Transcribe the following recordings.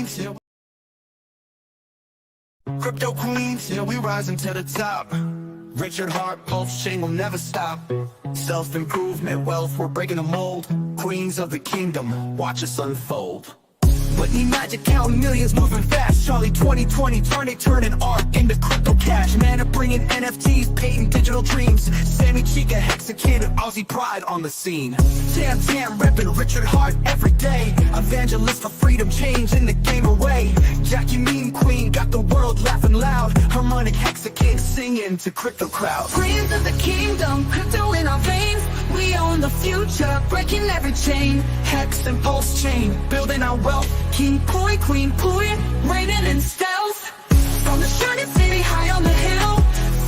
queens, yeah. Crypto queens, yeah, we rising to the top. Richard Hart, Pulsechain will never stop. Self-improvement, wealth, we're breaking the mold. Queens of the kingdom, watch us unfold. But need magic, counting millions, moving fast. Charlie 2020, turning art into crypto cash. Man, of bringing NFTs, painting digital dreams. Sammy Chica, Hexakid, Aussie pride on the scene. Tam, reppin' Richard Hart every day. Evangelist for freedom, changing the game away. Jackie Mean Queen, got the world laughing loud. Harmonic Hexakid, singing to crypto crowd. Queens of the kingdom, crypto in our veins. We own the future, breaking every chain. Hex and Pulsechain, building our wealth. King Pooie, Queen Pooie, reigning in stealth. From the shining city high on the hill,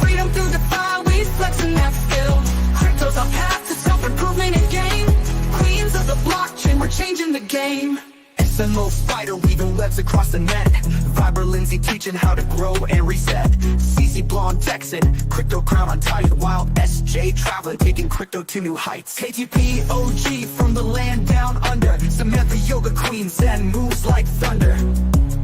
freedom through DeFi, we flexing that skill. Crypto's our path to self-improvement and gain. Queens of the blockchain, we're changing the game. SMO spider weaving webs across the net. Viber Lindsay teaching how to grow and reset. CC Blonde Texan, crypto crown on tight. Wild SJ traveling, taking crypto to new heights. KTP OG from the land down under. Samantha Yoga Queen, Zen moves like thunder.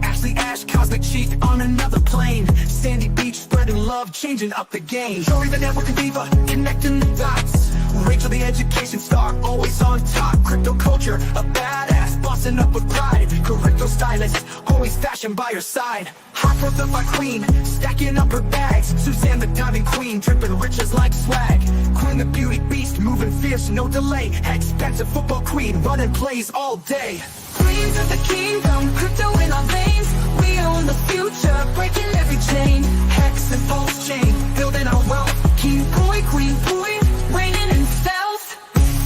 Ashley Ash, Cosmic Chic on another plane. Sandy Beach spreading love, changing up the game. Jory the network diva, connecting the dots. Rachel the education star, always on top. Crypto culture, a badass, bossing up with pride. Crypto stylist, always fashion by her side. Hot for the my queen, stacking up her bags. Suzanne the diamond queen, dripping riches like swag. Queen the beauty beast, moving fierce, no delay. Expensive football queen, running plays all day. Queens of the kingdom, crypto in our veins. We own the future, breaking every chain. Hex and Pulsechain, building our wealth. King Pooie, Queen Pooie, reigning in stealth.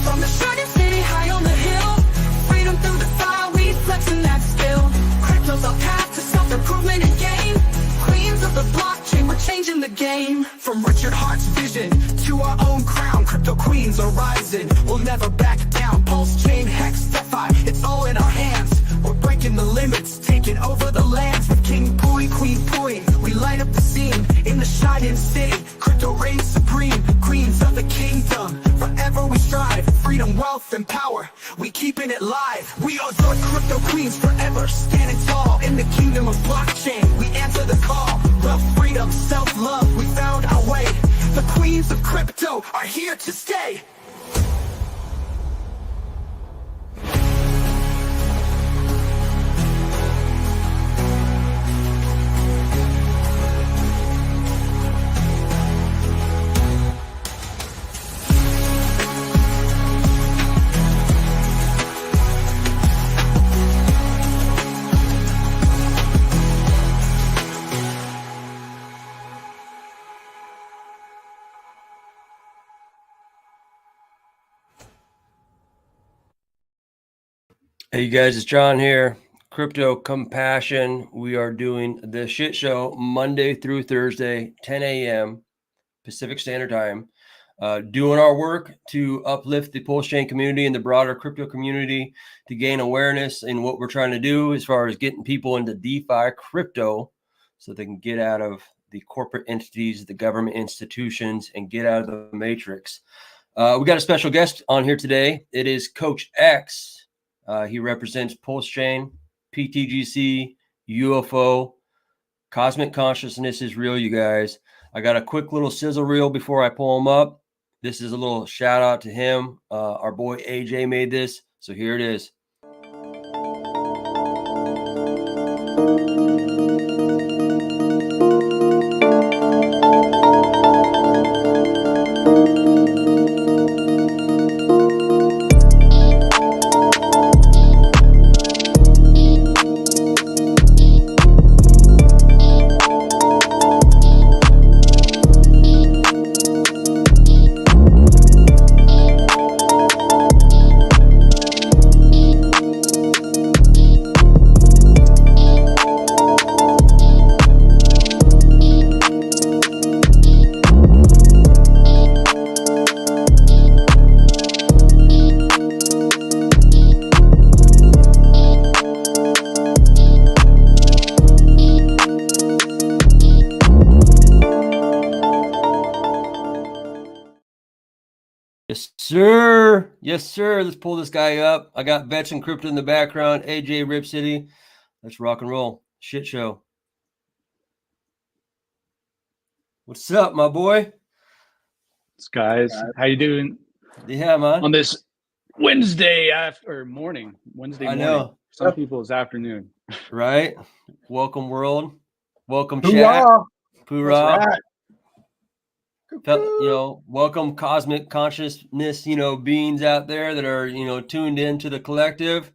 From the shining city high on the hill, freedom through DeFi, we flexing that skill. Crypto's our path to self-improvement and gain. Queens of the blockchain, we're changing the game. From Richard Hart's vision to our own crown, crypto queens are rising, we'll never back down. Pulsechain, Hex, DeFi, it's all in our hands. We're breaking the limits, taking over the lands. With King Pooie, Queen Pooie, we light up the scene. In the shining city, crypto reigns supreme. Queens of the kingdom, forever we strive. Freedom, wealth, and power, we keeping it live. We are the crypto queens, forever standing tall. In the kingdom of blockchain, we answer the call. Wealth, freedom, self-love, we found our way. The queens of crypto are here to stay. Hey, you guys, it's John here. Crypto Compassion. We are doing the shit show Monday through Thursday, 10 a.m. Pacific Standard Time. Doing our work to uplift the Pulsechain community and the broader crypto community to gain awareness in what we're trying to do as far as getting people into DeFi crypto so they can get out of the corporate entities, the government institutions, and get out of the matrix. We got a special guest on here today. It is COACHX. He represents Pulsechain, pTGC, UFO. Cosmic consciousness is real, you guys. I got a quick little sizzle reel before I pull him up. This is a little shout out to him. Our boy AJ made this, so here it is. Yes, sir. Yes, sir. Let's pull this guy up. I got Vets and Crypto in the background. AJ Rip City. Let's rock and roll. Shit show. What's up, my boy? Guys, how you doing? Yeah, man. On this Wednesday morning. Wednesday I morning. know. Some people's afternoon. Right? Welcome, world. Welcome, chat. Hoorah! Hoorah. That's right. Welcome, cosmic consciousness, beings out there that are, tuned into the collective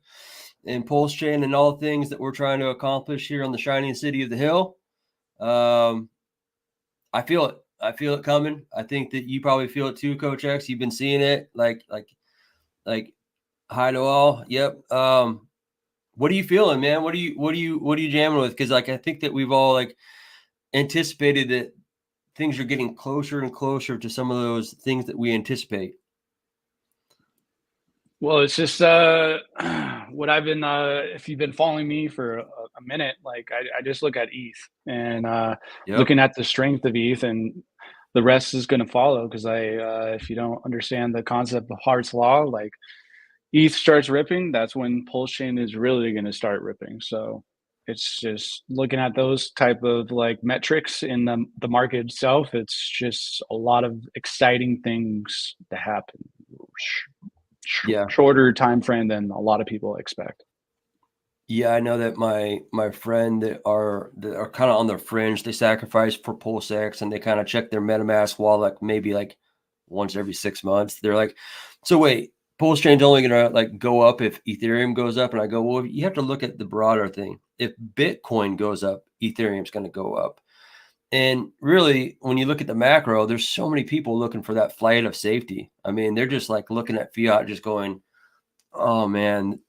and Pulsechain and all things that we're trying to accomplish here on the shining city of the hill. I feel it. I feel it coming. I think that you probably feel it too, COACHX. You've been seeing it, like hi to all. Yep. What are you feeling, man? What are you jamming with? Because I think that we've all anticipated that things are getting closer and closer to some of those things that we anticipate. Well, it's just what I've been. If you've been following me for a minute, I just look at ETH and looking at the strength of ETH, and the rest is going to follow. Because if you don't understand the concept of Hart's law, ETH starts ripping, that's when Pulsechain is really going to start ripping. So it's just looking at those type of metrics in the market itself. It's just a lot of exciting things to happen. Shorter time frame than a lot of people expect. Yeah, I know that my friend that are kind of on the fringe, they sacrifice for Pulsechain and they kind of check their MetaMask wallet maybe once every 6 months. They're like, so wait, Pulsechain's only gonna go up if Ethereum goes up, and I go, well, you have to look at the broader thing. If Bitcoin goes up, Ethereum's going to go up. And really, when you look at the macro, there's so many people looking for that flight of safety. I mean, they're just looking at fiat, just going, oh man,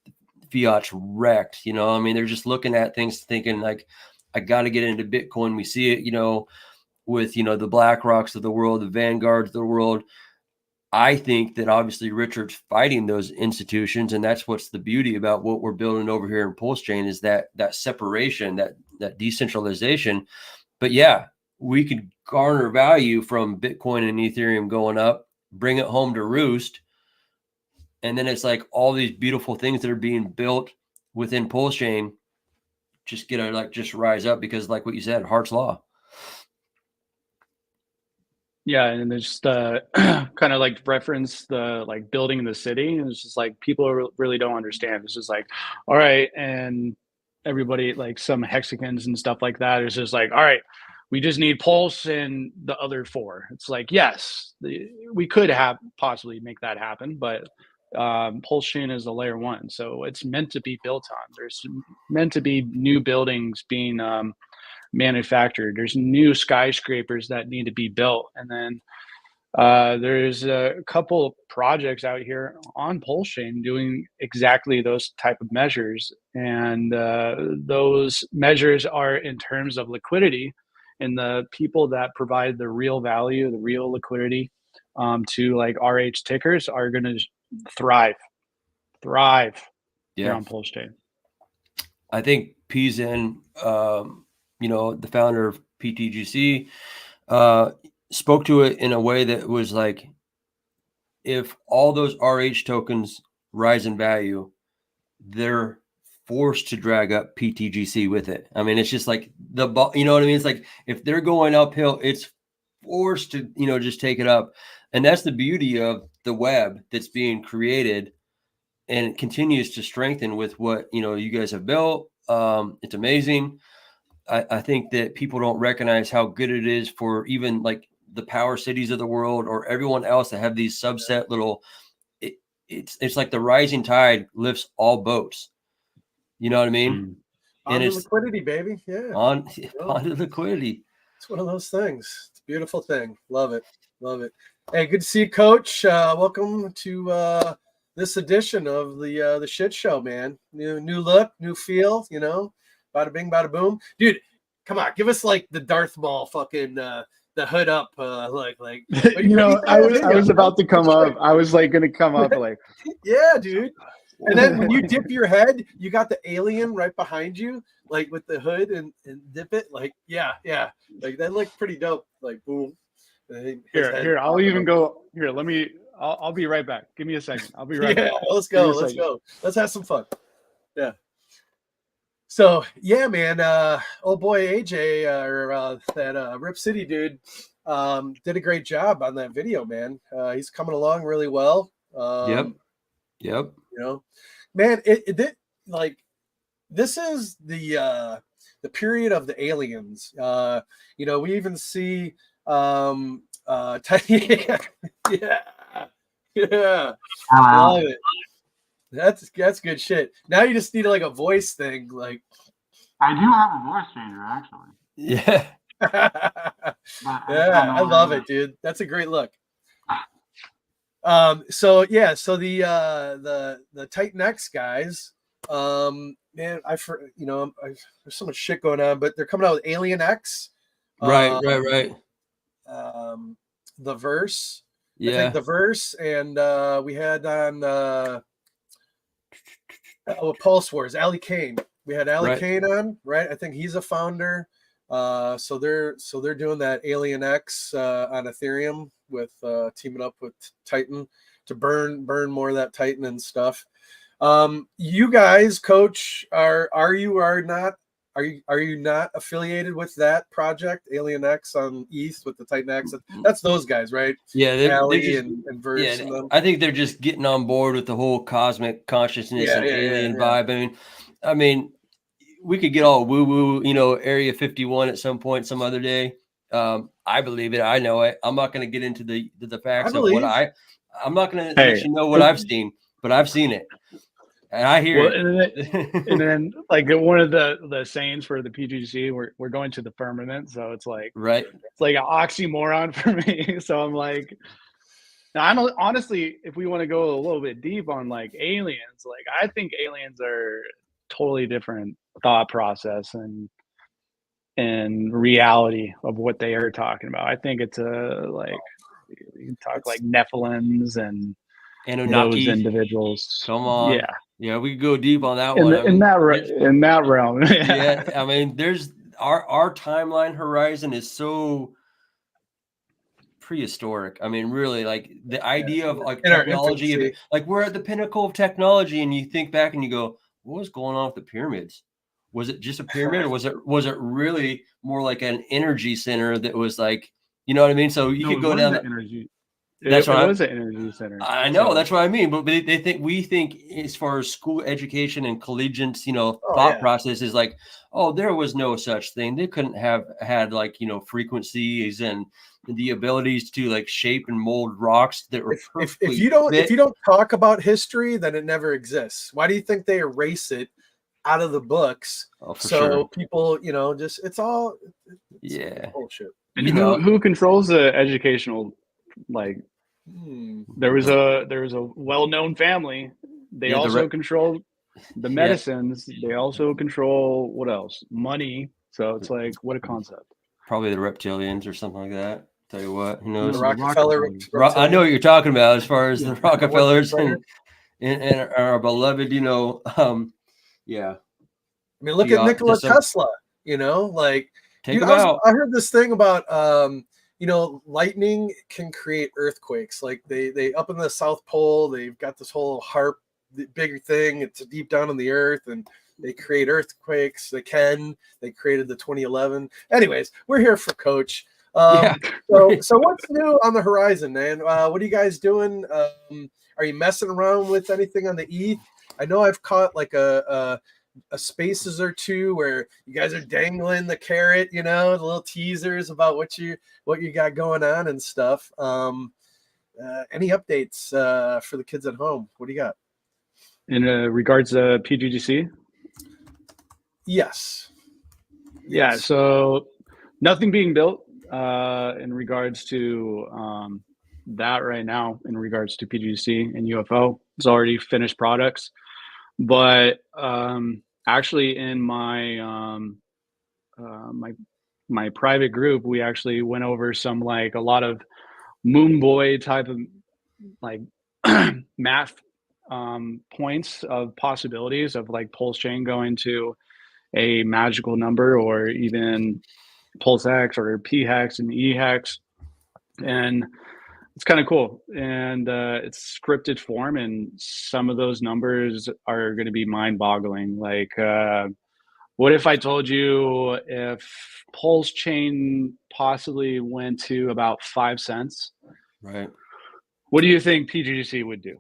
fiat's wrecked. I mean, they're just looking at things thinking I got to get into Bitcoin. We see it, with, the BlackRocks of the world, the Vanguards of the world. I think that obviously Richard's fighting those institutions, and that's what's the beauty about what we're building over here in Pulsechain is that separation, that decentralization. But yeah, we could garner value from Bitcoin and Ethereum going up, bring it home to roost, and then it's all these beautiful things that are being built within Pulsechain just get to just rise up because, like what you said, Hart's law. Yeah, and there's kind of reference the building the city. And it's just people really don't understand. It's just all right, and everybody some hexagons and stuff like that. It's just all right, we just need Pulse and the other four. It's yes, we could have possibly make that happen, but Pulsechain is the layer one, so it's meant to be built on. There's meant to be new buildings being manufactured. There's new skyscrapers that need to be built, and then there's a couple projects out here on Pulsechain doing exactly those type of measures, and those measures are in terms of liquidity, and the people that provide the real value, the real liquidity to RH tickers are going to thrive here on Pulsechain. I think Pzen, the founder of pTGC, spoke to it in a way that was if all those RH tokens rise in value, they're forced to drag up pTGC with it. I mean, it's just you know what I mean? It's if they're going uphill, it's forced to, just take it up. And that's the beauty of the web that's being created, and it continues to strengthen with what, you guys have built. It's amazing. I think that people don't recognize how good it is for even the power cities of the world or everyone else that have these subset little, it's like the rising tide lifts all boats. You know what I mean? On to liquidity, baby. Yeah. On to liquidity. It's one of those things. It's a beautiful thing. Love it. Love it. Hey, good to see you, Coach. Welcome to this edition of the shit show, man. New look, new feel, bada bing, bada boom. Dude, come on, give us the Darth Maul fucking the hood up, I was about to come up. I was gonna come up yeah, dude. And then when you dip your head, you got the alien right behind you, with the hood and dip it. Yeah. That looked pretty dope. Boom. Here, I'll even go here. I'll be right back. Give me a second. I'll be right back. Let's go. Let's go. Let's have some fun. Yeah. So yeah, man. Old boy AJ or that Rip City dude did a great job on that video, man. He's coming along really well. Yep. You know, man, it did like this is the period of the aliens. You know, we even see yeah, yeah, love it. That's good shit. Now you just need like a voice thing, like I do have a voice changer, actually. Yeah. yeah, I love it, dude. That's a great look. So yeah, so the Titan X guys, man, there's so much shit going on, but they're coming out with Alien X. Right. The Verse. Yeah. I think the Verse, and we had on Pulse Wars, Ali Kane. We had Ali Kane on, right? I think he's a founder. So they're doing that Alien X on Ethereum with teaming up with Titan to burn more of that Titan and stuff. You guys, Coach, are you not affiliated with that project, Alien X on ETH with the Titan X? That's those guys, right? Yeah, Ali just, and Verse. Yeah, I think they're just getting on board with the whole cosmic consciousness and alien vibe. I mean, we could get all woo woo, Area 51 at some point, some other day. I believe it. I know it. I'm not going to get into the facts of what I'm not going to let you know what I've seen, but I've seen it. And I hear it. And then like one of the sayings for the pTGC, we're going to the firmament. So it's like, it's like an oxymoron for me. So I'm like, now honestly, if we want to go a little bit deep on like aliens, like I think aliens are totally different thought process and reality of what they are talking about. I think it's you can talk like Nephilims and Anunnaki. those individuals. Come on. Yeah, we could go deep on that one. In that realm. Yeah, I mean, there's our timeline horizon is so prehistoric. I mean, really, like the idea of like technology, like we're at the pinnacle of technology, and you think back and you go, what was going on with the pyramids? Was it just a pyramid, or was it really more like an energy center that was like, you know what I mean? So you could go down the energy. That's what it was an energy center. I know, that's what I mean. But we think as far as school education and collegiate, thought process is like, oh, there was no such thing. They couldn't have had like, frequencies and the abilities to like shape and mold rocks that were perfectly if you don't talk about history, then it never exists. Why do you think they erase it out of the books? People, just it's bullshit. And who controls the educational? Like there was a well-known family. They also control the medicines. They also control what else? Money. So it's like, what a concept. Probably the reptilians or something like that. Tell you what, who knows? The Rockefeller. I know what you're talking about as far as the Rockefellers and our beloved, I mean, look at Nikola Tesla. Like take him out. I heard this thing about lightning can create earthquakes. Like they up in the South Pole, they've got this whole HARP bigger thing. It's deep down in the earth, and they create earthquakes. They created the 2011. Anyways, we're here for Coach. So what's new on the horizon, man? What are you guys doing? Are you messing around with anything on the ETH? I know I've caught like a spaces or two where you guys are dangling the carrot, the little teasers about what you got going on and stuff. Any updates for the kids at home? What do you got? In regards to pTGC? Yes. Yeah, so nothing being built in regards to that right now in regards to pTGC and UFO. It's already finished products. But actually in my my private group, we actually went over some like a lot of moon boy type of like math points of possibilities of like Pulsechain going to a magical number, or even Pulsechain or pHex and eHex, and it's kind of cool. And it's scripted form, and some of those numbers are going to be mind-boggling. Like What if I told you if Pulsechain possibly went to about 5 cents? Right. What do you think pTGC would do?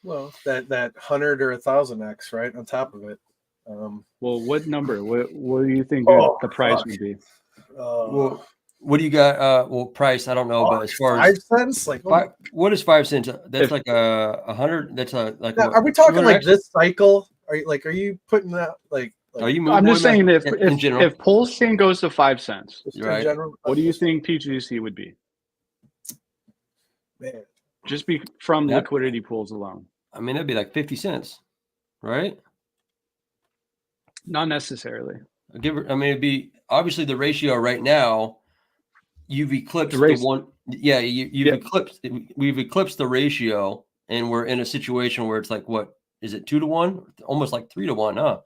Well, that 100 or 1,000x, right, on top of it. Well, what number? What do you think the price fuck. would be? Well, what do you got? Well, price, I don't know, but as far 5 as cents, like what is 5 cents? That's If- like 100. That's like now, what, are we talking like 200x? this cycle? Are you putting that like Are you I'm just saying in general? if Pulsechain goes to 5 cents, just Right. in general? what do you think pTGC would be? Man, Just be from That- liquidity pools alone. I mean, that'd be like 50 cents, right? Not necessarily. I mean, it'd be obviously the ratio right now. You've eclipsed The the race- one. Yeah, you've Yeah. eclipsed. We've eclipsed the ratio, and we're in a situation where it's like, what is it, 2-to-1? Almost like 3-to-1, huh?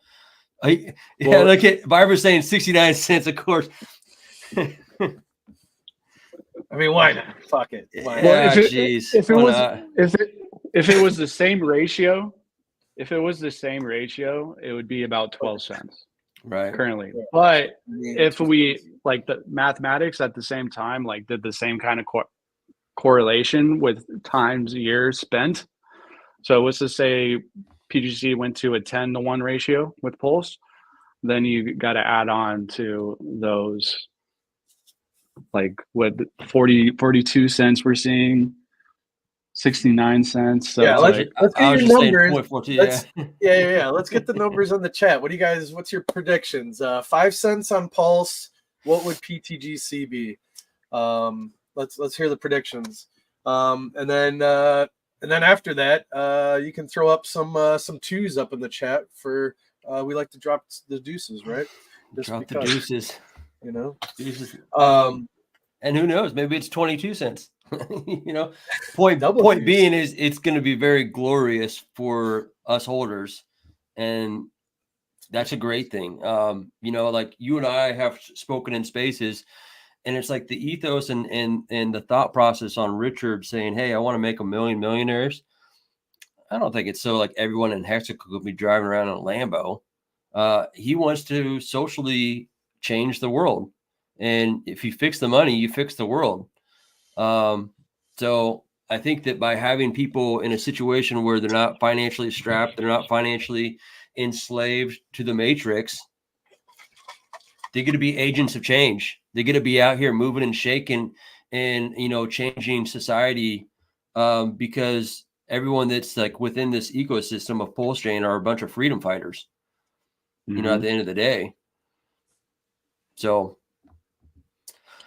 Yeah, Well- look at Barbara's saying 69 cents, of course. I mean, why not? Fuck it. Why not? Yeah, if it- jeez. if it Why was not? if it was the same ratio, it would be about 12 cents Right. currently. Yeah. But Yeah. if we like the mathematics at the same time, like did the same kind of correlation with times years spent. So let's just say pTGC went to a 10-to-1 ratio with Pulse, then you got to add on to those, like what 42 cents we're seeing, 69 cents. So Yeah, it's let's- like, let's get I was your just saying numbers. 0.42, Let's- yeah. Yeah. Let's get the numbers on the chat. What do you guys? What's your predictions? 5 cents on Pulse. What would pTGC be? Let's hear the predictions. And then after that, you can throw up some twos up in the chat for. We like to drop the deuces, right? Just Drop the because, deuces. you know. Deuces. Um, And who knows? Maybe it's 22 cents. Point Double deuce. being is it's going to be very glorious for us holders, and that's a great thing. Like you and I have spoken in spaces, and it's like the ethos and the thought process on Richard saying, "Hey, I want to make a million millionaires." I don't think it's so like everyone in Hexico could be driving around in a Lambo. He wants to socially change the world. And if you fix the money, you fix the world. So I think that by having people in a situation where they're not financially strapped, they're not financially enslaved to the matrix, they're going to be agents of change. They're going to be out here moving and shaking and, changing society, because everyone that's like within this ecosystem of Pulsechain are a bunch of freedom fighters, at the end of the day. So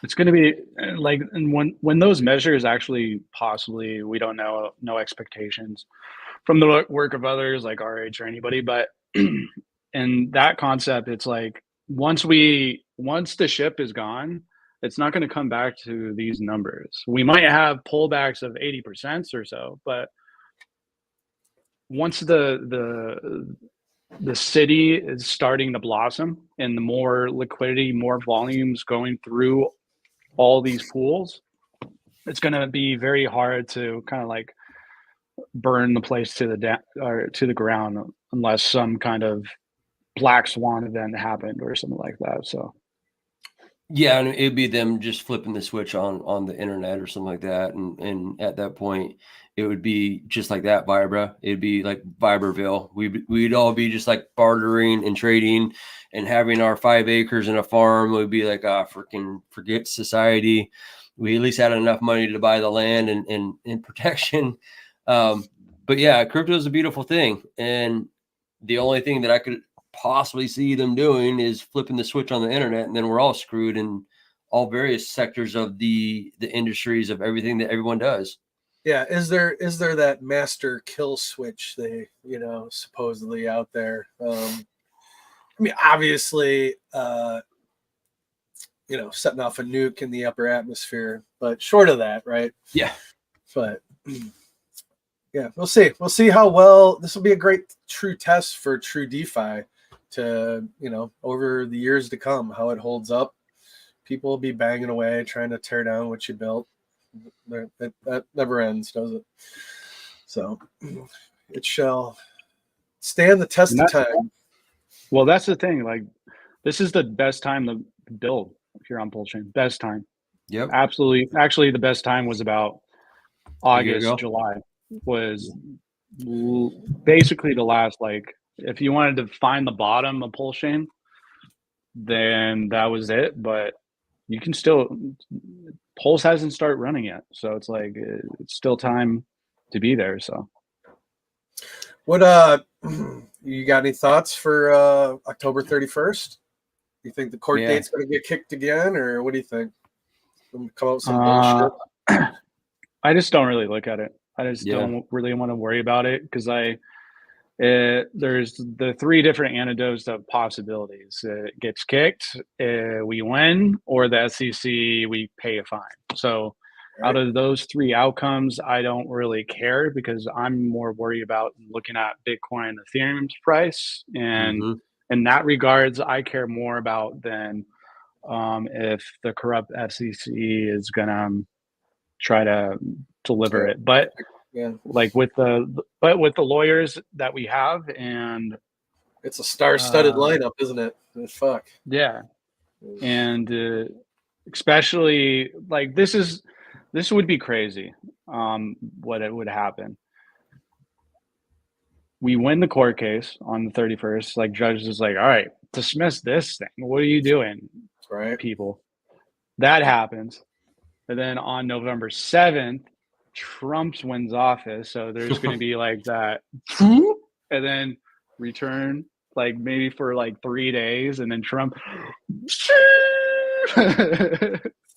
it's going to be like, and when those measures actually possibly, we don't know, no expectations from the work of others like RH or anybody, but in that concept, it's like once the ship is gone, it's not going to come back to these numbers. We might have pullbacks of 80% or so, but once the city is starting to blossom and the more liquidity, more volumes going through all these pools, it's going to be very hard to kind of like burn the place to the ground unless some kind of black swan event happened or something like that. So yeah, and it'd be them just flipping the switch on the internet or something like that, and at that point it would be just like that, Vibra. It'd be like Viberville. We'd all be just like bartering and trading and having our 5 acres and a farm. We'd be like, freaking forget society. We at least had enough money to buy the land and protection. But yeah, crypto is a beautiful thing, and the only thing that I could possibly see them doing is flipping the switch on the internet, and then we're all screwed in all various sectors of the industries of everything that everyone does. Yeah, is there that master kill switch they supposedly out there? I mean, obviously, setting off a nuke in the upper atmosphere, but short of that, right? Yeah. But yeah, we'll see. We'll see how well this will be a great true test for true DeFi to over the years to come, how it holds up. People will be banging away trying to tear down what you built. That never ends, does it? So it shall stand the test of time. Well, that's the thing. Like, this is the best time to build if you're on Pulsechain. Best time. Yep. Absolutely. Actually, the best time was about A year ago. August, July. Was basically the last, like, if you wanted to find the bottom of Pulsechain, then that was it. But you can still, Pulse hasn't started running yet, so it's like it's still time to be there. So, What you got any thoughts for October 31st? You think the court date's going to get kicked again, or what do you think? Come out with some bullshit. I just don't really look at it. I just don't really want to worry about it because there's the three different antidotes of possibilities. It gets kicked, we win, or the SEC, we pay a fine. So out of those three outcomes, I don't really care because I'm more worried about looking at Bitcoin and Ethereum's price. And in that regards, I care more about than if the corrupt SEC is going to try to deliver it. But like with the lawyers that we have, and it's a star-studded lineup, isn't it? Fuck yeah. And especially like this would be crazy. What it would happen, we win the court case on the 31st, like judge is like, all right, dismiss this thing, what are you doing, right, people? That happens. And then on November 7th, Trump wins office. So there's going to be like that. And then return, like maybe for like 3 days. And then Trump.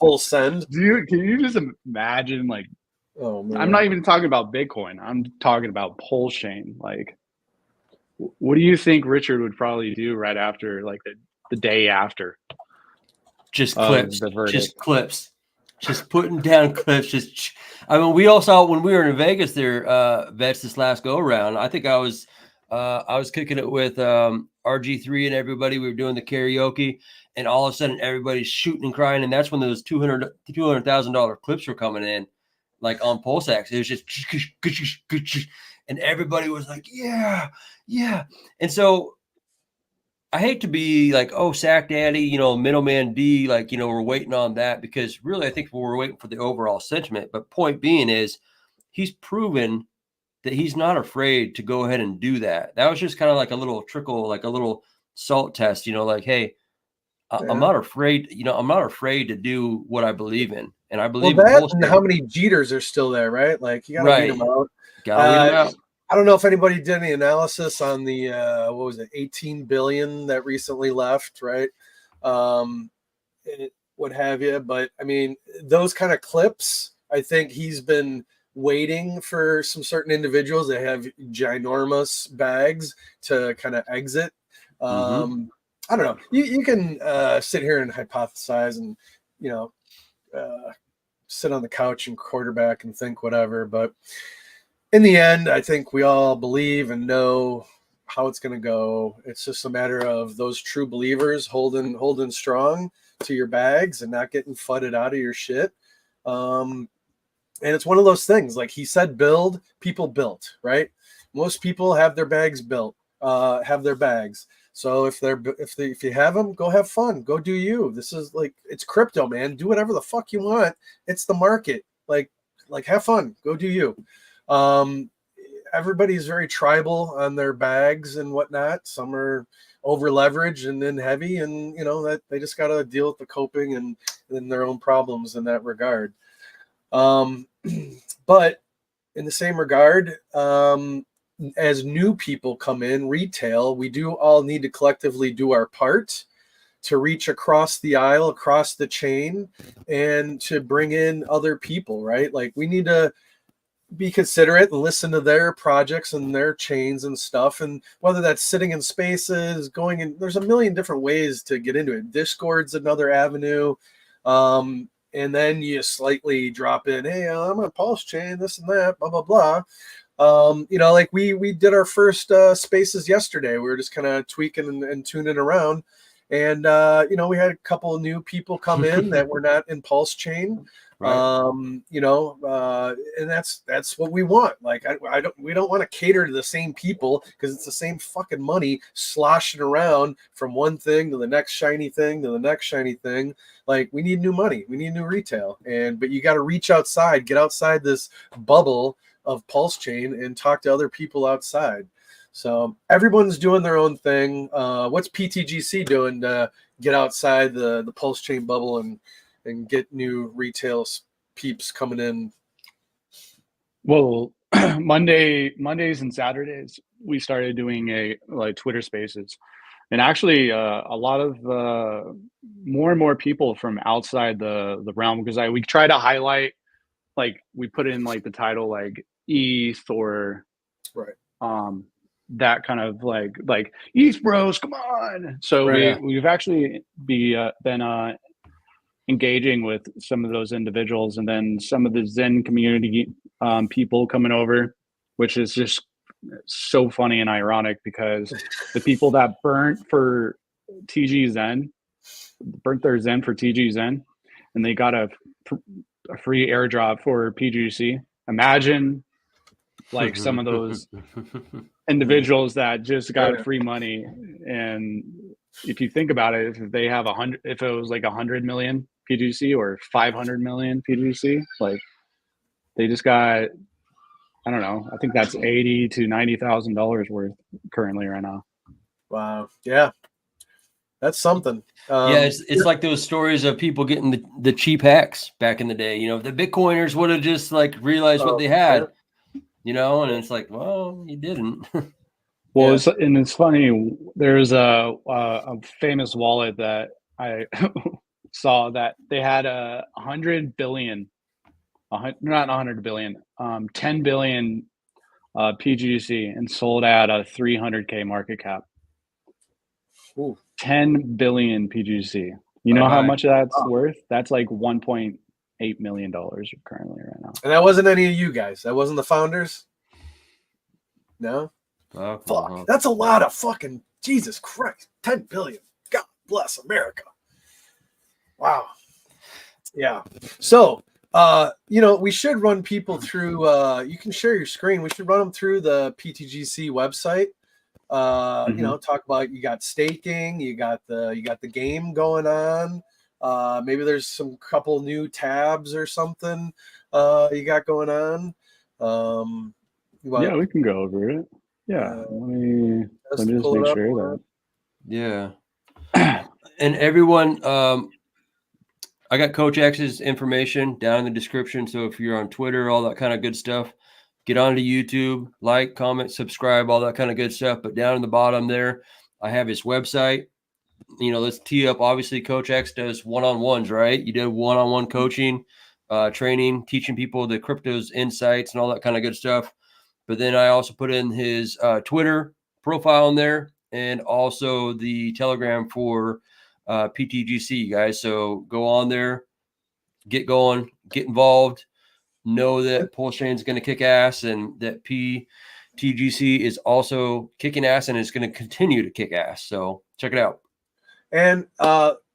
Full send. Dude, can you just imagine? Like, oh man. I'm not even talking about Bitcoin. I'm talking about Pulsechain. Like, what do you think Richard would probably do right after, like the day after? Just clips. Just clips. Just putting down clips. I mean, we all saw when we were in Vegas there, Vets, this last go around. I think I was kicking it with RG3 and everybody. We were doing the karaoke, and all of a sudden everybody's shooting and crying, and that's when those $200,000 clips were coming in, like on Pulsechain. It was just, and everybody was like, yeah. And so I hate to be like, oh, Sack Daddy, middleman D, like, we're waiting on that, because really I think we're waiting for the overall sentiment. But point being is he's proven that he's not afraid to go ahead and do that. That was just kind of like a little trickle, like a little salt test, like, hey, I'm not afraid, I'm not afraid to do what I believe in. And I believe in that, and how many Jeters are still there, right? Like, you got to weed them out. Gotta weed them out. I don't know if anybody did any analysis on the what was it, 18 billion that recently left, right? What have you? But I mean, those kind of clips, I think he's been waiting for some certain individuals that have ginormous bags to kind of exit. I don't know. You can sit here and hypothesize and sit on the couch and quarterback and think whatever, but in the end, I think we all believe and know how it's going to go. It's just a matter of those true believers holding strong to your bags and not getting fudded out of your shit. And it's one of those things, like he said, build, people built, right? Most people have their bags built, have their bags. So if you have them, go have fun, go do you. This is like, it's crypto, man. Do whatever the fuck you want. It's the market. Like have fun, go do you. Everybody's very tribal on their bags and whatnot. Some are over leveraged and then heavy, and that they just got to deal with the coping and their own problems in that regard. But in the same regard, as new people come in retail, we do all need to collectively do our part to reach across the aisle, across the chain, and to bring in other people, right? Like, we need to be considerate and listen to their projects and their chains and stuff. And whether that's sitting in spaces, going in, there's a million different ways to get into it. Discord's another avenue. And then you slightly drop in, hey, I'm on Pulsechain, this and that, blah, blah, blah. Like we did our first spaces yesterday. We were just kind of tweaking and tuning around. And, we had a couple of new people come in that were not in Pulsechain. Right. And that's what we want. Like we don't want to cater to the same people, because it's the same fucking money sloshing around from one thing to the next shiny thing to the next shiny thing. Like, we need new money, we need new retail, but you got to reach outside, get outside this bubble of Pulsechain and talk to other people outside. So everyone's doing their own thing. What's pTGC doing to get outside the Pulsechain bubble and get new retail peeps coming in? Well, Mondays and Saturdays, we started doing Twitter Spaces, and actually a lot of more and more people from outside the realm, because we try to highlight, like, we put in like the title like ETH or right, that kind of like ETH bros, come on. So right. we've actually been engaging with some of those individuals, and then some of the Zen community people coming over, which is just so funny and ironic, because the people that burnt their Zen for TG Zen, and they got a free airdrop for PGC. Imagine like some of those individuals that just got free money. And if you think about it, if they have if it was like 100 million PGC or 500 million PGC, like, they just got, I don't know, I think that's $80,000 to $90,000 worth currently right now. Wow. Yeah, that's something. Yeah, it's like those stories of people getting the cheap hacks back in the day. The Bitcoiners would have just like realized what they had, and it's like, well, you didn't. Well, it's funny. There's a famous wallet that I saw that they had 100 billion, not 100 billion, 10 billion PGC, and sold at a 300K market cap. Ooh. 10 billion PGC. You know how much that's worth? That's like $1.8 million currently right now. And that wasn't any of you guys. That wasn't the founders. No. Fuck. That's a lot of fucking, Jesus Christ. 10 billion. God bless America. Wow. Yeah. So, we should run people through, you can share your screen. We should run them through the pTGC website. Talk about, you got staking, you got the game going on. Maybe there's some couple new tabs or something you got going on. Yeah, we can go over it. Yeah, let me just make sure that. Yeah. And everyone, I got COACHX's information down in the description. So if you're on Twitter, all that kind of good stuff, get onto YouTube, like, comment, subscribe, all that kind of good stuff. But down in the bottom there, I have his website. Let's tee up. Obviously, COACHX does one-on-ones, right? You do one-on-one coaching, training, teaching people the crypto's insights and all that kind of good stuff. But then I also put in his Twitter profile in there, and also the Telegram for pTGC, guys. So go on there, get going, get involved. Know that Pulsechain is going to kick ass, and that pTGC is also kicking ass, and it's going to continue to kick ass. So check it out. And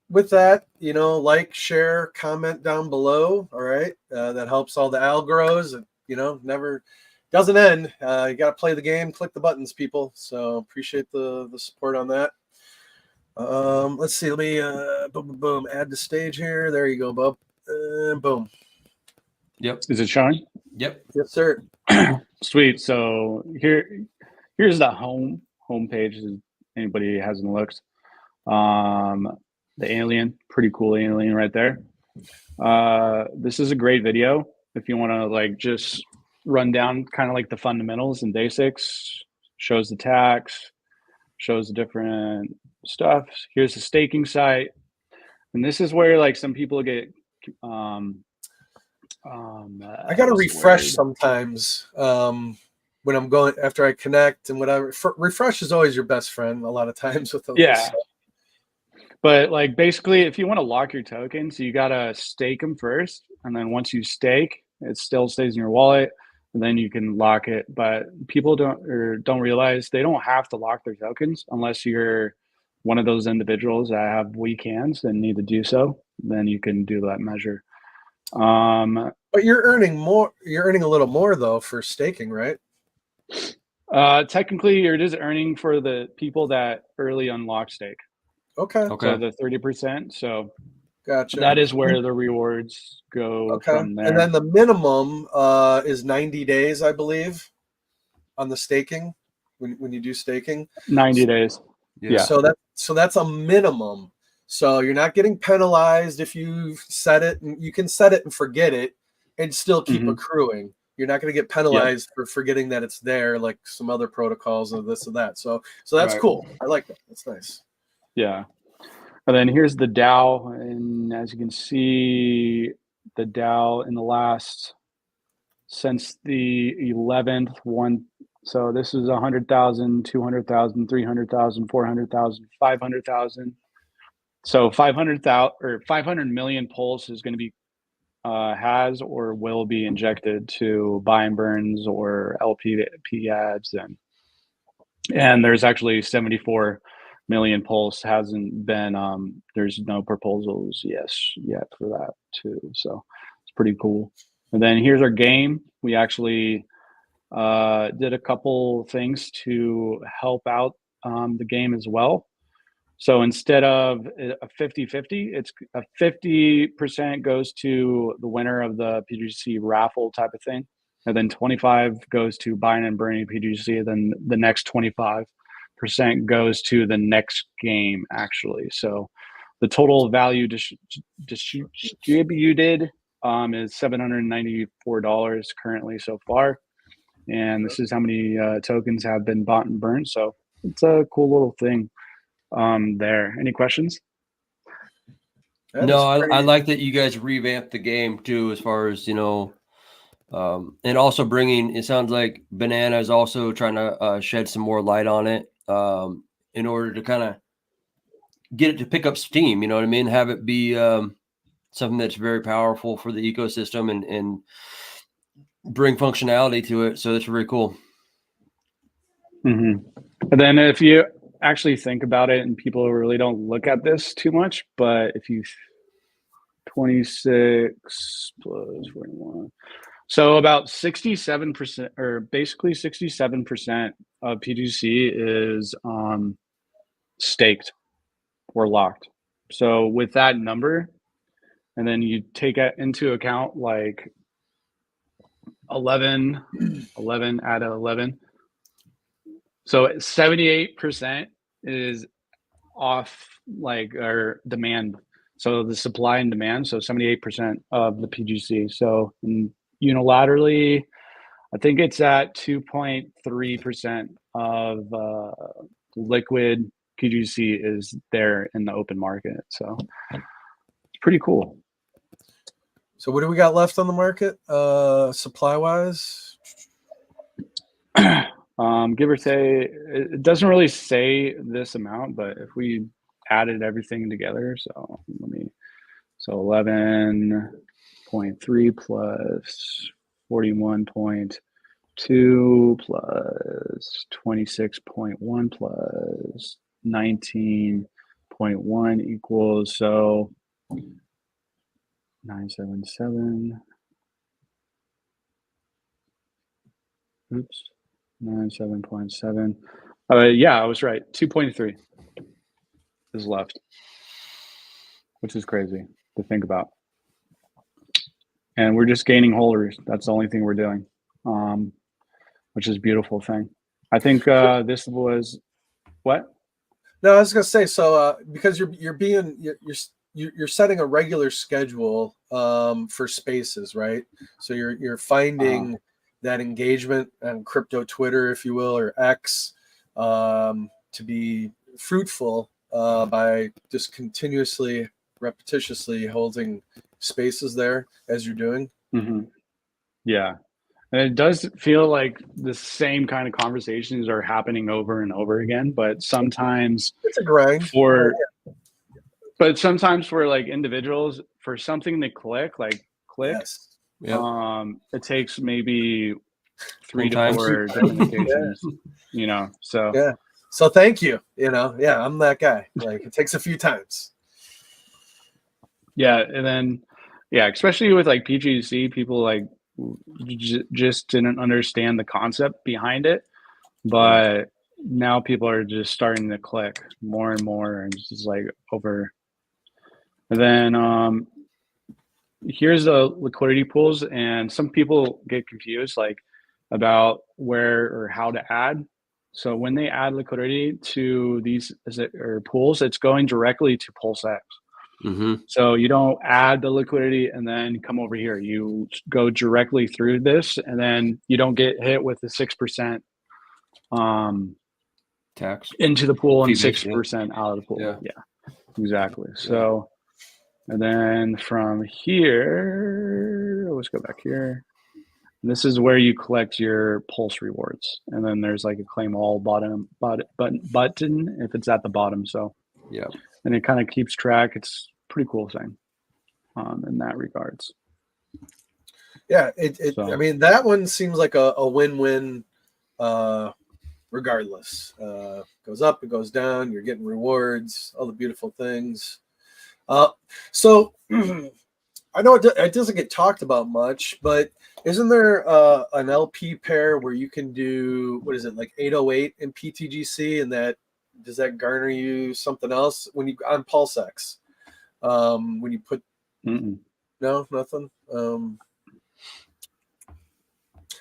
with that, like, share, comment down below. All right. That helps all the algos. Never doesn't end. You got to play the game, click the buttons, people. So appreciate the support on that. Let's see. Let me boom, add the stage here. There you go, Bub. Boom. Yep. Is it showing? Yep. Yes, sir. Sweet. So here's the homepage. If anybody hasn't looked. The alien, pretty cool alien right there. This is a great video if you want to like just run down kind of like the fundamentals and basics. Shows the tax, shows the different stuff. Here's the staking site, and this is where like some people get I got to refresh sometimes when I'm going after I connect and whatever. Refresh is always your best friend a lot of times with those. Yeah. But like basically, if you want to lock your tokens, you got to stake them first. And then once you stake, it still stays in your wallet, and then you can lock it. But people don't realize they don't have to lock their tokens unless you're one of those individuals that have weak hands and need to do so. Then you can do that measure. But you're earning more. You're earning a little more though for staking, right? Technically, you're just earning for the people that early unlock stake. Okay. So the 30%. So Gotcha. that is where the rewards go from there. And then the minimum is 90 days, I believe, on the staking when you do staking. 90 days. Yeah. So that's a minimum. So you're not getting penalized if you set it, and you can set it and forget it and still keep accruing. You're not going to get penalized for forgetting that it's there, like some other protocols or this or that. So that's cool. I like that. That's nice. Yeah. And then here's the DAO. And as you can see, the DAO in the last, since the 11th one. So this is 100,000, 200,000, 300,000, 400,000, 500,000. So 500,000 or 500 million Pulse is going to be has or will be injected to buy and burns or LP ads, and there's actually 74 million Pulse hasn't been there's no proposals yet for that too, so it's pretty cool. And then here's our game. We actually did a couple things to help out the game as well. So instead of a 50-50, it's a 50% goes to the winner of the pTGC raffle type of thing. And then 25 goes to buying and burning pTGC. And then the next 25% goes to the next game, actually. So the total value distributed is $794 currently so far. And this is how many tokens have been bought and burned. So it's a cool little thing. There. Any questions? No, I like that you guys revamped the game too, as far as, and also bringing, it sounds like Banana is also trying to shed some more light on it in order to kind of get it to pick up steam, you know what I mean? Have it be something that's very powerful for the ecosystem and bring functionality to it. So that's really cool. And then if you actually think about it, and people really don't look at this too much, but if you 26 plus 41, so about 67%, or basically 67% of pTGC is staked or locked. So with that number, and then you take into account like 11 out of 11. So 78% is off, like, our demand. So the supply and demand. So 78% of the pTGC. So unilaterally, I think it's at 2.3% of liquid pTGC is there in the open market. So it's pretty cool. So what do we got left on the market, supply wise? Give or take, it doesn't really say this amount, but if we added everything together, so 11.3 plus 41.2 plus 26.1 plus 19.1 equals, so 977. Oops. 97.7. Yeah, I was right. 2.3 is left, which is crazy to think about. And we're just gaining holders. That's the only thing we're doing, which is a beautiful thing. I think this was what? No, I was gonna say, so because you're setting a regular schedule for spaces, right? So you're finding that engagement on crypto Twitter, if you will, or X, to be fruitful by just continuously, repetitiously holding spaces there as you're doing. Yeah. And it does feel like the same kind of conversations are happening over and over again, but sometimes it's a grind but sometimes for like individuals, for something to click, yes. It takes maybe 3 to 4 different occasions, so yeah. So thank you. I'm that guy. Like, it takes a few times. Yeah. And then Yeah, especially with like pTGC, people like just didn't understand the concept behind it, but now people are just starting to click more and more, and it's just like over. And then here's the liquidity pools, and some people get confused like about where or how to add. So when they add liquidity to these pools, it's going directly to Pulsechain. So you don't add the liquidity and then come over here. You go directly through this, and then you don't get hit with the 6% tax into the pool and fee-based, 6% out of the pool. Yeah. Exactly. So, and then from here, let's go back here. This is where you collect your Pulse rewards, and then there's like a claim all button if it's at the bottom. So yeah, and it kind of keeps track. It's a pretty cool thing in that regards. Yeah, I mean, that one seems like a win-win regardless. Goes up, it goes down, you're getting rewards, all the beautiful things. So I know it doesn't get talked about much, but isn't there an LP pair where you can do, what is it, like 808 in pTGC, and does that garner you something else when you on Pulsechain? When you put no, nothing.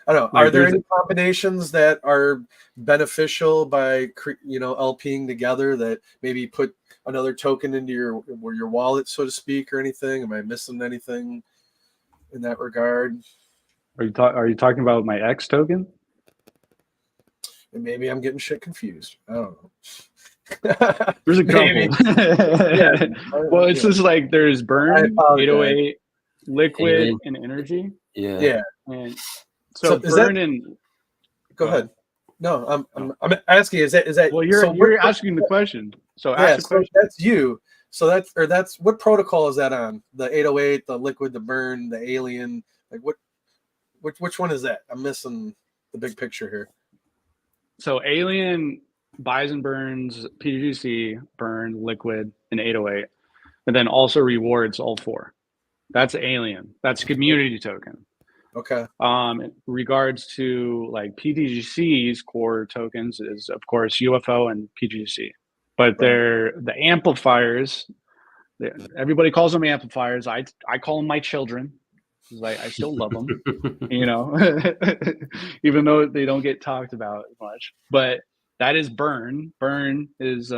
I don't know. Are there any combinations that are beneficial by LPing together that maybe put another token into your wallet, so to speak, or anything? Am I missing anything in that regard? Are you talking about my X token? And maybe I'm getting shit confused. I don't know. There's a couple. Yeah. Well, it's just like there's burn, 808, liquid, and energy. Yeah. And so burn and go ahead. No, I'm asking. Is that? Well, you're asking the question. So ask the question. So that's you. So that's what protocol is that on? The 808, the liquid, the burn, the alien. Like which one is that? I'm missing the big picture here. So alien buys and burns pTGC, burn, liquid, and 808, and then also rewards all four. That's alien. That's community token. Okay. In regards to like pTGC's core tokens is of course UFO and pTGC, but they're the amplifiers. Everybody calls them amplifiers. I call them my children. I still love them, even though they don't get talked about much. But that is burn. Burn is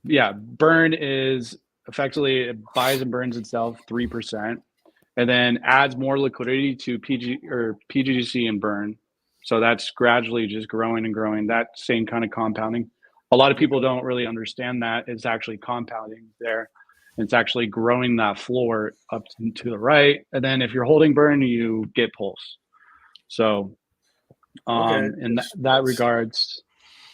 burn is effectively it buys and burns itself 3%, and then adds more liquidity to pTGC and burn. So that's gradually just growing and growing. That same kind of compounding. A lot of people don't really understand that it's actually compounding there. It's actually growing that floor up to the right. And then if you're holding burn, you get pulse. So in that regards,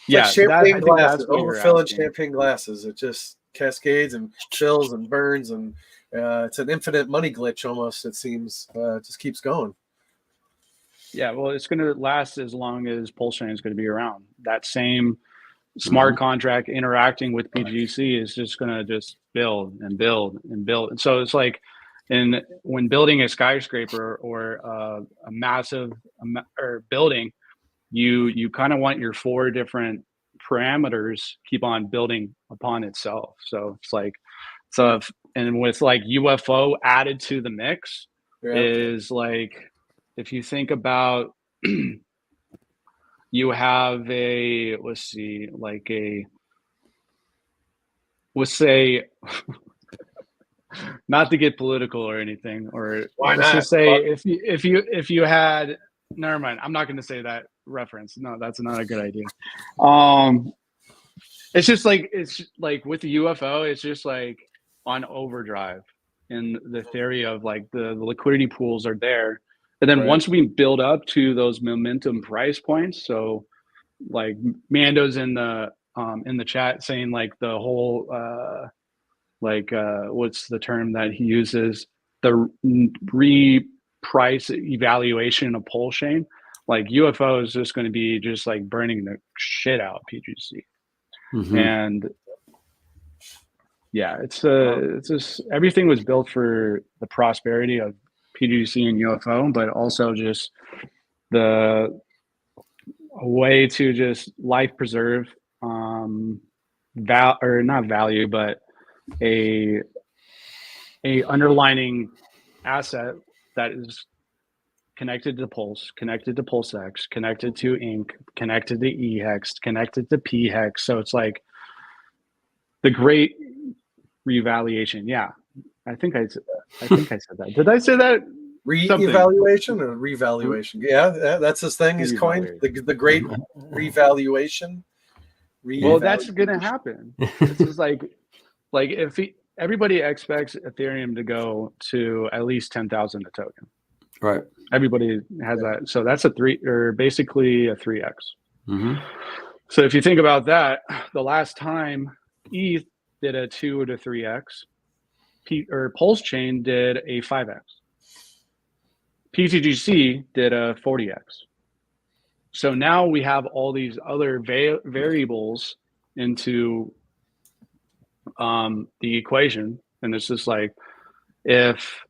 like champagne glasses, overfilling champagne glasses. It just cascades and chills and burns, and it's an infinite money glitch almost, it seems. It just keeps going. Yeah, well, it's going to last as long as Pulsechain is going to be around. That same smart contract interacting with pTGC is just going to just build and build and build. And so it's like when building a skyscraper or a massive building, you kind of want your four different parameters keep on building upon itself. So it's like, and with like UFO added to the mix is like, if you think about, you have let's say, not to get political or anything, or let's just say if you had, never mind, I'm not going to say that reference. No, that's not a good idea. It's just like with the UFO, it's just like on overdrive in the theory of like the liquidity pools are there. And then once we build up to those momentum price points, so like Mando's in the chat saying like the whole what's the term that he uses, the reprice evaluation of Pulsechain, like UFO is just going to be just like burning the shit out of pTGC. And Yeah, it's just everything was built for the prosperity of pTGC and UFO, but also just a way to just life preserve, or not value, but a underlining asset that is connected to Pulse, connected to Pulsechain, connected to Inc, connected to eHex, connected to pHex. So it's like the great revaluation. Yeah, I think I said that. Did I say that? Re-evaluation or revaluation? Yeah, that's his thing. He's coined the great revaluation. Well, that's gonna happen. This is like if everybody expects Ethereum to go to at least 10,000 a token. Right. Everybody has that. So that's basically a 3x. Mm-hmm. So if you think about that, the last time ETH did a 2 to 3x, Pulsechain did a 5x. pTGC did a 40x. So now we have all these other variables into the equation, and it's just like if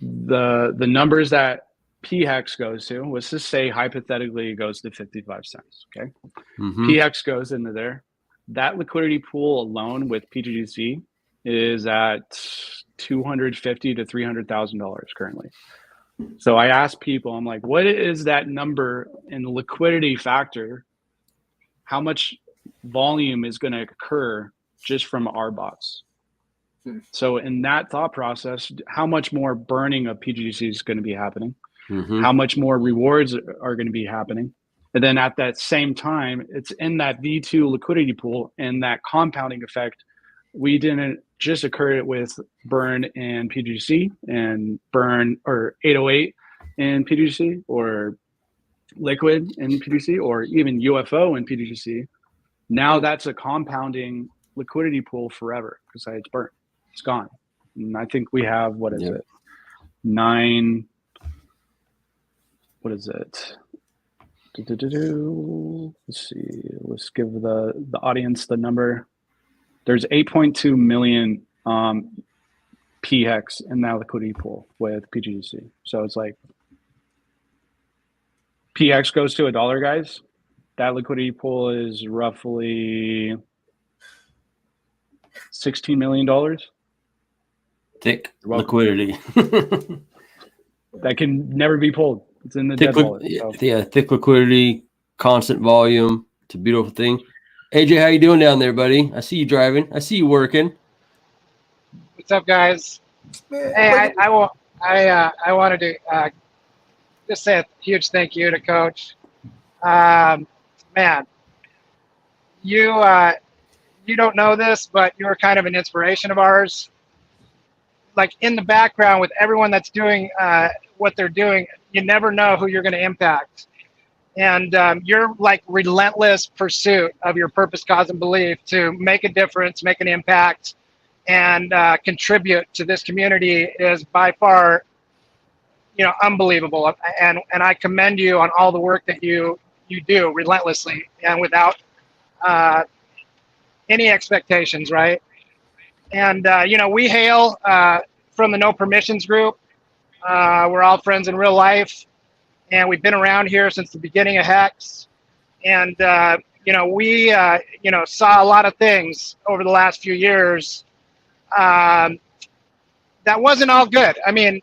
the numbers that pHex goes to, let's just say hypothetically it goes to 55 cents. Okay, pHex goes into there. That liquidity pool alone with pTGC is at $250,000 to $300,000 currently. So I asked people, I'm like, what is that number in the liquidity factor? How much volume is going to occur just from our bots? So in that thought process, how much more burning of pTGC is going to be happening? How much more rewards are going to be happening? And then at that same time, it's in that V2 liquidity pool, and that compounding effect, we didn't just occur it with burn in pTGC and burn or 808 in pTGC or liquid in pTGC or even UFO in pTGC. Now that's a compounding liquidity pool forever because it's burnt. It's gone. And I think we have, what is it? 9, what is it? Let's see. Let's give the audience the number. There's 8.2 million pHex in that liquidity pool with pTGC. So it's like pHex goes to $1, guys. That liquidity pool is roughly $16 million. Thick liquidity. That can never be pulled. It's in the dead wallet. So. Yeah, thick liquidity, constant volume. It's a beautiful thing. AJ, how you doing down there, buddy? I see you driving. I see you working. What's up, guys? Hey, I wanted to just say a huge thank you to Coach. Man, you don't know this, but you were kind of an inspiration of ours. Like in the background with everyone that's doing what they're doing, you never know who you're going to impact. And your like relentless pursuit of your purpose, cause, and belief to make a difference, make an impact, and contribute to this community is by far, unbelievable. And I commend you on all the work that you do relentlessly and without any expectations, right? And we hail from the No Permissions group. We're all friends in real life. And we've been around here since the beginning of Hex. And, we, saw a lot of things over the last few years that wasn't all good. I mean,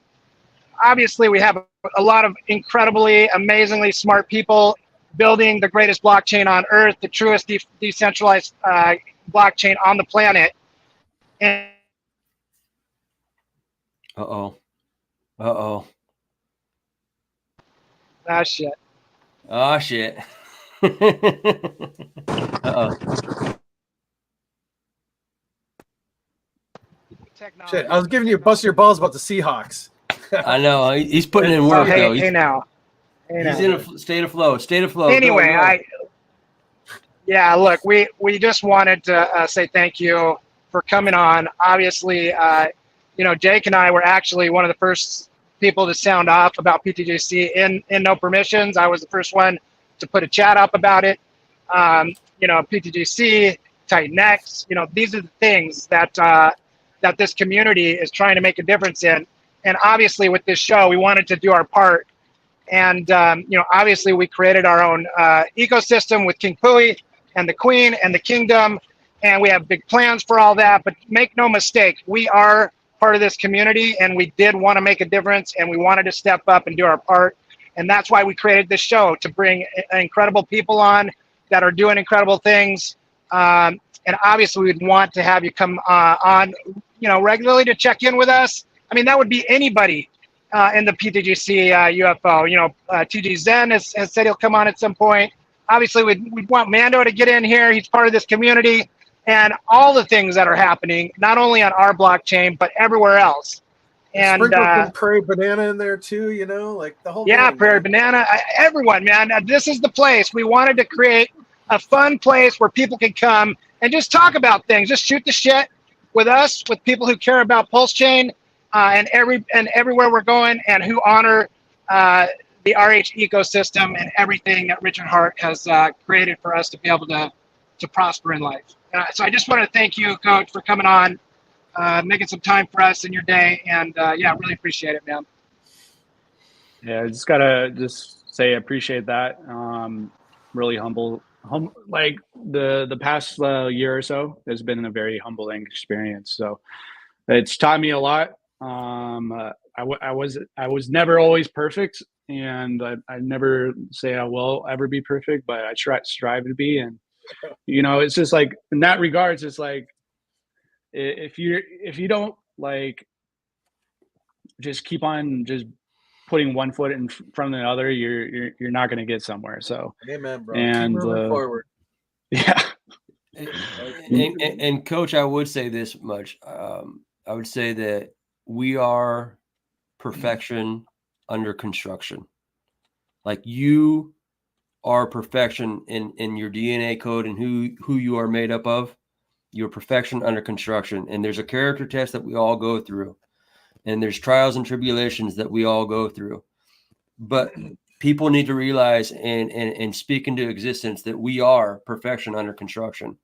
obviously we have a lot of incredibly, amazingly smart people building the greatest blockchain on earth, the truest decentralized blockchain on the planet. And Uh-oh. ah, shit. Oh, shit. Uh-oh. Shit, I was giving you a bust of your balls about the Seahawks. I know. He's putting in work, though. Hey now. He's in a state of flow. Anyway, go. Look, we just wanted to say thank you for coming on. Obviously, Jake and I were actually one of the first people to sound off about pTGC in No Permissions. I was the first one to put a chat up about it. PTGC TitanX. You know, these are the things that that this community is trying to make a difference in. And obviously with this show, we wanted to do our part. And, you know, obviously we created our own ecosystem with King Pooie and the Queen and the Kingdom. And we have big plans for all that. But make no mistake, we are part of this community, and we did want to make a difference, and we wanted to step up and do our part. And that's why we created this show, to bring incredible people on that are doing incredible things. And obviously we'd want to have you come on, you know, regularly to check in with us. I mean, that would be anybody in the pTGC UFO. You know, TG Zen has said he'll come on at some point. Obviously we'd want Mando to get in here. He's part of this community. And all the things that are happening, not only on our blockchain, but everywhere else. And Prairie Banana in there too, you know, like the whole yeah, thing, Prairie Banana, everyone, man. This is the place. We wanted to create a fun place where people can come and just talk about things, just shoot the shit with us, with people who care about Pulsechain and everywhere we're going, and who honor the RH ecosystem and everything that Richard Hart has created for us to be able to prosper in life. So I just want to thank you, Coach, for coming on, making some time for us in your day. And yeah, really appreciate it, man. Yeah, I just gotta say I appreciate that. Really humble. Like the past year or so has been a very humbling experience. So it's taught me a lot. I was never always perfect, and I never say I will ever be perfect, but I strive to be. And you know, it's just like, in that regards, it's like, if you don't like just keep on just putting one foot in front of the other, you're not going to get somewhere. So amen, bro. And keep moving forward. Yeah. And Coach, I would say this much. I would say that we are perfection under construction. Like, you are perfection in your DNA code and who you are made up of. You're perfection under construction. And there's a character test that we all go through. And there's trials and tribulations that we all go through. But people need to realize and speak into existence that we are perfection under construction,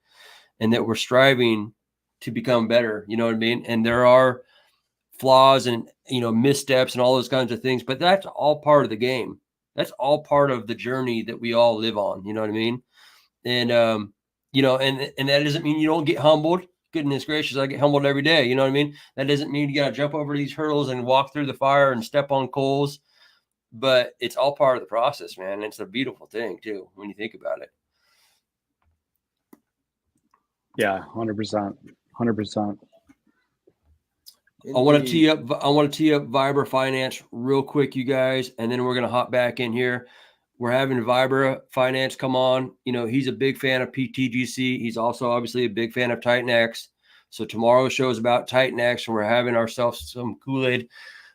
and that we're striving to become better. You know what I mean? And there are flaws and, you know, missteps and all those kinds of things, but that's all part of the game. That's all part of the journey that we all live on. You know what I mean? And, you know, and that doesn't mean you don't get humbled. Goodness gracious, I get humbled every day. You know what I mean? That doesn't mean you got to jump over these hurdles and walk through the fire and step on coals, but it's all part of the process, man. It's a beautiful thing too, when you think about it. Yeah, 100%. 100%. I want to tee up Vibra Finance real quick, you guys, and then we're going to hop back in here. We're having Vibra Finance come on. You know, he's a big fan of pTGC. He's also obviously a big fan of TitanX. So tomorrow's show is about TitanX, and we're having ourselves some Kool-Aid.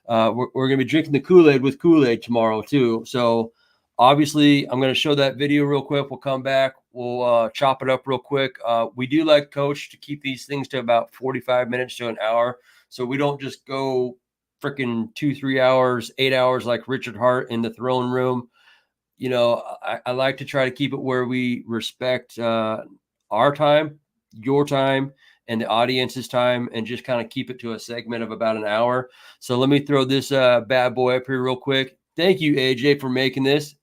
We're going to be drinking the Kool-Aid with Kool-Aid tomorrow too. So obviously I'm going to show that video real quick. We'll come back. We'll chop it up real quick. We do like, Coach, to keep these things to about 45 minutes to an hour. So we don't just go freaking 2-3 hours, 8 hours like Richard Hart in the throne room. You know, I like to try to keep it where we respect our time, your time, and the audience's time, and just kind of keep it to a segment of about an hour. So let me throw this bad boy up here real quick. Thank you, AJ, for making this.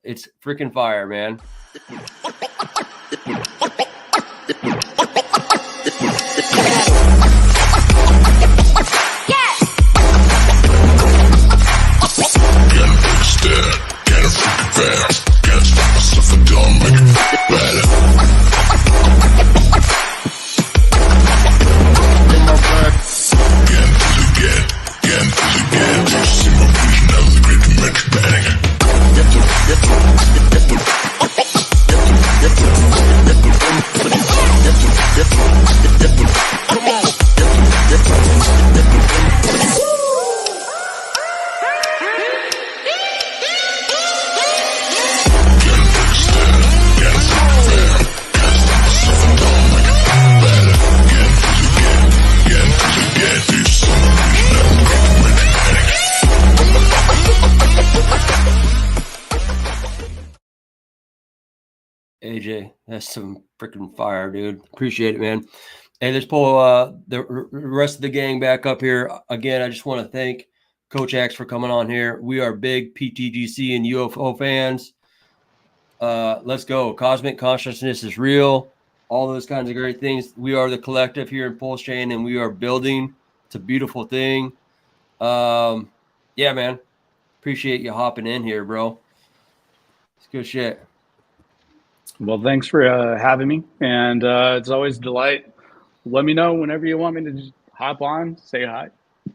It's freaking fire, man. AJ. That's some freaking fire, dude. Appreciate it, man. Hey, let's pull the rest of the gang back up here. Again, I just want to thank COACHX for coming on here. We are big pTGC and UFO fans. Let's go. Cosmic consciousness is real. All those kinds of great things. We are the collective here in Pulsechain, and we are building. It's a beautiful thing. Yeah, man. Appreciate you hopping in here, bro. It's good shit. Well, thanks for having me, and it's always a delight. Let me know whenever you want me to just hop on, say hi.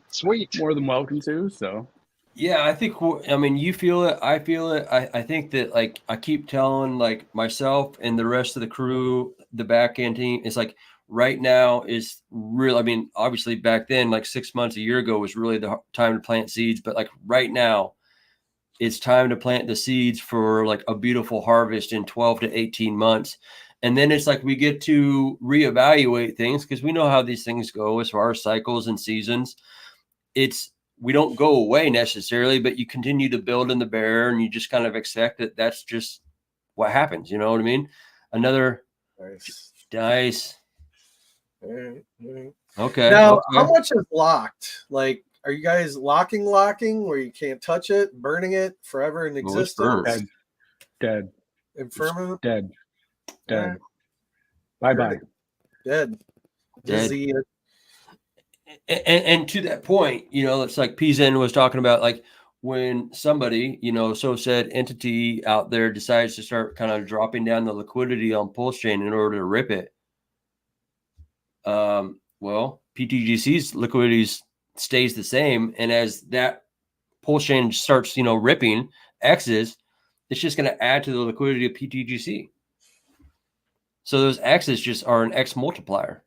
Sweet. More than welcome to. So yeah, I think, I mean, you feel it, I feel it. I think that, like, I keep telling, like, myself and the rest of the crew, the back end team, it's like right now is real. I mean, obviously back then, like 6 months, a year ago was really the time to plant seeds, but like right now it's time to plant the seeds for like a beautiful harvest in 12 to 18 months. And then it's like we get to reevaluate things because we know how these things go as far as cycles and seasons. We don't go away necessarily, but you continue to build in the bear, and you just kind of accept that that's just what happens. You know what I mean? Another nice. Okay. Now, okay. how much is locked? Like, are you guys locking where you can't touch it, burning it forever in existence? Dead. Infirmament? Dead. Right. Bye-bye. Dead. Dizzy. And to that point, you know, it's like P-Zen was talking about, like when somebody, you know, so said entity out there decides to start kind of dropping down the liquidity on Pulsechain in order to rip it. Well, pTGC's liquidity stays the same. And as that Pulsechain starts, you know, ripping X's, it's just going to add to the liquidity of pTGC. So those X's just are an X multiplier.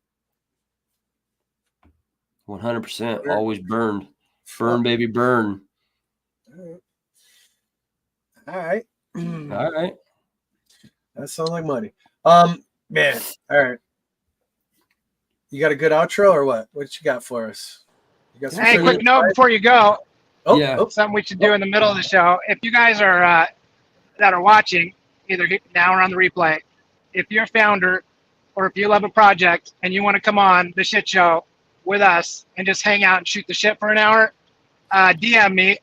100%. Always burned. Burn, baby, burn. All right. All right. That sounds like money. Man. All right. You got a good outro or what? What you got for us? You got Hey, quick note before you go. Oh, Yeah. oh. Something we should do in the middle of the show. If you guys are that are watching, either now or on the replay, if you're a founder or if you love a project and you want to come on the shit show with us and just hang out and shoot the shit for an hour, DM me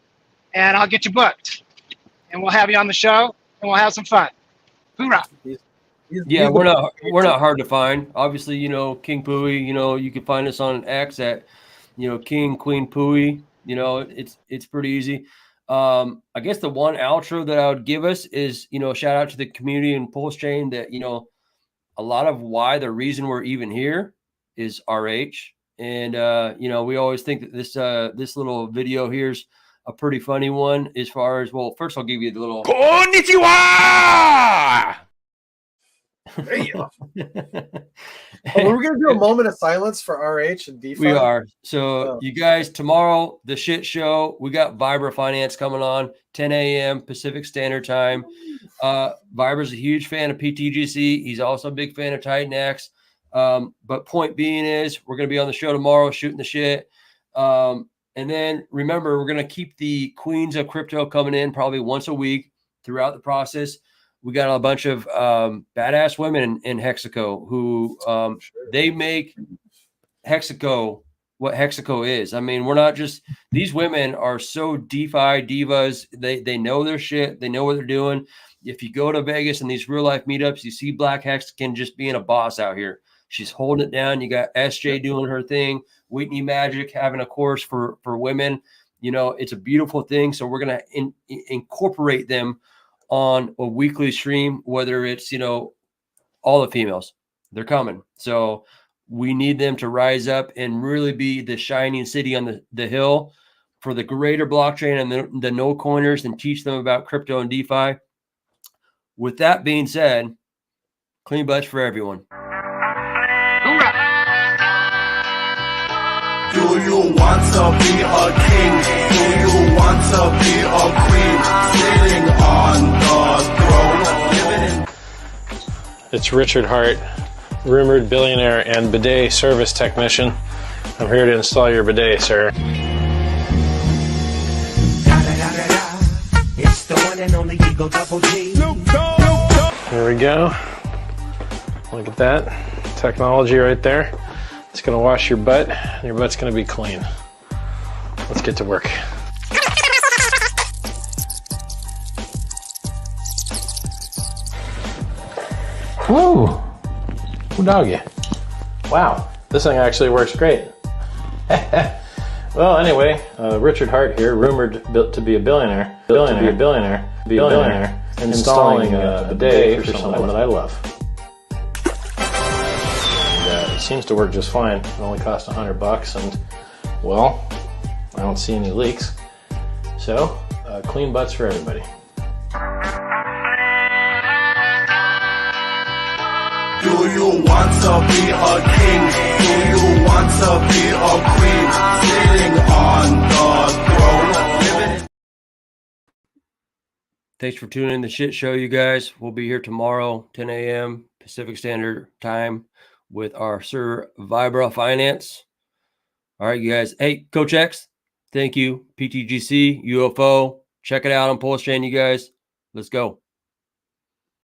and I'll get you booked. And we'll have you on the show and we'll have some fun. Hoorah. Yeah, we're not hard to find. Obviously, you know, King Pooie, you know, you can find us on X at, you know, King Queen Pooie. You know, it's pretty easy. I guess the one outro that I would give us is, you know, shout out to the community in Pulsechain that, you know, a lot of why the reason we're even here is RH. And, you know, we always think that this little video here's a pretty funny one as far as, well, first I'll give you the little. Konnichiwa! There you go. We're going to do a moment of silence for RH and DeFi. We are. So you guys, tomorrow, the shit show, we got Vibra Finance coming on 10 a.m. Pacific Standard Time. Vibra's a huge fan of pTGC. He's also a big fan of Titan X. But point being is we're going to be on the show tomorrow shooting the shit. And then remember, we're going to keep the queens of crypto coming in probably once a week throughout the process. We got a bunch of badass women in Hexaco who they make Hexaco what Hexaco is. I mean, we're not just, these women are so DeFi divas. They know their shit. They know what they're doing. If you go to Vegas and these real life meetups, you see Black Hexagon just being a boss out here. She's holding it down. You got SJ doing her thing. Whitney Magic having a course for women. You know, it's a beautiful thing. So we're going to incorporate them on a weekly stream, whether it's, you know, all the females, they're coming. So we need them to rise up and really be the shining city on the hill for the greater blockchain and the no coiners, and teach them about crypto and DeFi. With that being said, clean butts for everyone. Do you want to be a king? Do you want to be a queen? Sitting on the throne, living in... It's Richard Hart, rumored billionaire and bidet service technician. I'm here to install your bidet, sir. It's the one and only Eagle Double G. Here we go. Look at that technology right there. It's gonna wash your butt, and your butt's gonna be clean. Let's get to work. Woo! Ooh, doggy. Wow, this thing actually works great. Well, anyway, Richard Hart here, rumored to be a billionaire, installing a bidet for someone that I love. And, it seems to work just fine. It only cost $100, and well, I don't see any leaks. So, clean butts for everybody. Do you want to be a king? Do you want to be a queen? Sitting on the throne. Thanks for tuning in the shit show, you guys. We'll be here tomorrow, 10 a.m. Pacific Standard Time with our Sir Vibra Finance. All right, you guys. Hey, COACHX, thank you. pTGC UFO. Check it out on Pulsechain, you guys. Let's go.